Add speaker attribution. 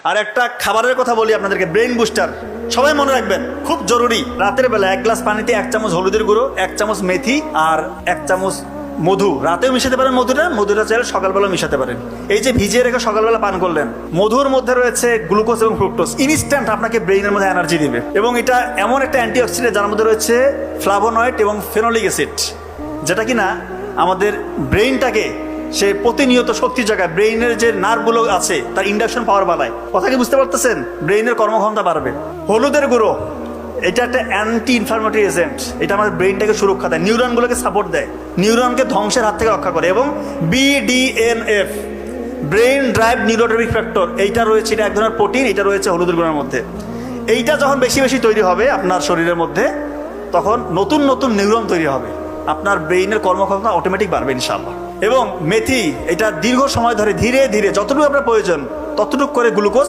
Speaker 1: আর একটা খাবারের কথা বলি আপনাদেরকে, ব্রেইন বুস্টার। সবাই মনে রাখবেন, খুব জরুরি, রাতের বেলা 1 গ্লাস পানিতে 1 চামচ হলুদের গুঁড়ো, 1 চামচ মেথি আর 1 চামচ মধু। রাতেও মিশাতে পারেন মধুটা চাইলে সকালবেলা মিশাতে পারেন। এই যে ভিজিয়ে রেখে সকালবেলা পান করলেন, মধুর মধ্যে রয়েছে গ্লুকোজ এবং ফ্রুক্টোজ, ইনস্ট্যান্ট আপনাকে ব্রেইনের মধ্যে এনার্জি দিবে। এবং এটা এমন একটা অ্যান্টিঅক্সিডেন্ট যার মধ্যে রয়েছে ফ্লাভোনয়েড এবং ফেনোলিক অ্যাসিড, যেটা কিনা আমাদের ব্রেইনটাকে সে প্রতিনিয়ত শক্তির জায়গায়, ব্রেইনের যে নার্ভগুলো আছে তার ইন্ডাকশন পাওয়ার বাড়ায়। কথা কি বুঝতে পারতেছেন? ব্রেইনের কর্মক্ষমতা বাড়বে। হলুদের গুঁড়ো, এটা একটা অ্যান্টি ইনফ্লামেটরি এজেন্ট, এটা আমাদের ব্রেইনটাকে সুরক্ষা দেয়, নিউরনগুলোকে সাপোর্ট দেয়, নিউরনকে ধ্বংসের হাত থেকে রক্ষা করে। এবং BDNF, brain drive neurotrophic factor, এইটা রয়েছে, এটা এক ধরনের প্রোটিন, এটা রয়েছে হলুদের গুঁড়োর মধ্যে। এইটা যখন বেশি বেশি তৈরি হবে আপনার শরীরের মধ্যে, তখন নতুন নতুন নিউরন তৈরি হবে, আপনার ব্রেইনের কর্মক্ষমতা অটোমেটিক বাড়বে ইনশাআল্লাহ। এবং মেথি, এটা দীর্ঘ সময় ধরে ধীরে ধীরে যতটুকু আপনার প্রয়োজন ততটুকু করে গ্লুকোজ